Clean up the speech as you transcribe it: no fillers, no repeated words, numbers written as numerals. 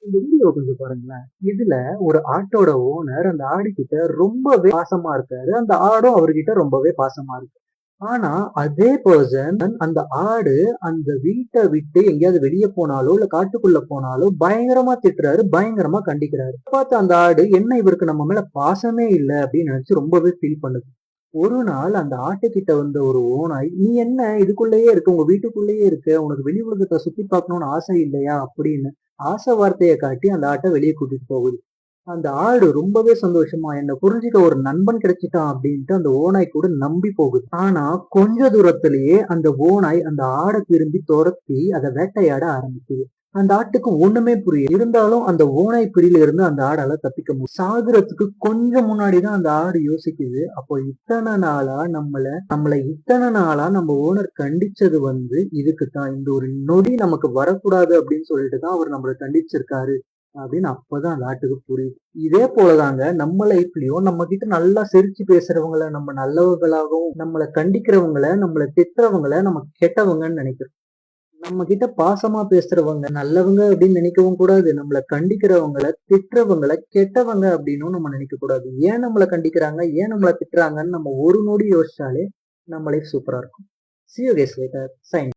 இந்த வீடியோ கொஞ்சம் பாருங்களேன். இதுல ஒரு ஆட்டோட ஓனர் அந்த ஆடு கிட்ட ரொம்பவே பாசமா இருக்காரு. அந்த ஆடும் அவர்கிட்ட ரொம்பவே பாசமா இருக்கு. ஆனா அதே பெர்சன் அந்த ஆடு அந்த வீட்ட விட்டு எங்கேயாவது வெளிய போனாலோ, இல்ல காட்டுக்குள்ள போனாலோ பயங்கரமா திட்டுறாரு, பயங்கரமா கண்டிக்கிறாரு. பார்த்து அந்த ஆடு என்ன இவருக்கு நம்ம மேல பாசமே இல்ல அப்படின்னு நினைச்சு ரொம்பவே ஃபீல் பண்ணுது. ஒரு நாள் அந்த ஆட்டுக்கிட்ட வந்த ஒரு ஓநாய், "நீ என்ன இதுக்குள்ளேயே இருக்க, உங்க வீட்டுக்குள்ளேயே இருக்க, உனக்கு வெளி உலகத்த சுத்தி பார்க்கணும்னு ஆசை இல்லையா?" அப்படின்னு ஆசை வார்த்தைய காட்டி அந்த ஆட்ட வெளிய கூட்டிட்டு போகுது. அந்த ஆடு ரொம்பவே சந்தோஷமா என்ன புரிஞ்சுக்க ஒரு நண்பன் கிடைச்சிட்டான் அப்படின்ட்டு அந்த ஓநாய் கூட நம்பி போகுது. ஆனா கொஞ்ச தூரத்திலேயே அந்த ஓநாய் அந்த ஆட திரும்பி துரத்தி அத வேட்டையாட ஆரம்பிக்குது. அந்த ஆட்டுக்கு ஒண்ணுமே புரியல. இருந்தாலும் அந்த ஓநாய் பிடியில இருந்து அந்த ஆடால தப்பிக்க முடியும். சாகுறதுக்கு கொஞ்சம் முன்னாடிதான் அந்த ஆடு யோசிக்குது. அப்போ இத்தனை நாளா நம்மள இத்தனை நாளா நம்ம ஓனர் கண்டிச்சது இதுக்குத்தான். இந்த ஒரு நொடி நமக்கு வரக்கூடாது அப்படின்னு சொல்லிட்டு தான் அவர் நம்மள கண்டிச்சிருக்காரு. அப்படின்னு அப்பதான் அந்த ஆட்டுக்கு புரியுது. இதே போலதாங்க நம்ம லைஃப்லயும் நம்ம கிட்ட நல்லா சிரிச்சு பேசுறவங்கள நம்ம நல்லவங்களாகவும், நம்மள கண்டிக்கிறவங்கள, நம்மள திட்டுறவங்கள நம்ம கெட்டவங்கன்னு நினைக்கிறோம். நம்ம கிட்ட பாசமா பேசுறவங்க நல்லவங்க அப்படின்னு நினைக்கவும் கூடாது. நம்மள கண்டிக்கிறவங்கள, திட்டுறவங்கள கெட்டவங்க அப்படின்னும் நம்ம நினைக்க கூடாது. ஏன் நம்மள கண்டிக்கிறாங்க? ஏன் நம்மள திட்டுறாங்கன்னு நம்ம ஒரு நொடி யோசிச்சாலே நம்ம லைஃப் சூப்பரா இருக்கும். See you guys later. Sign.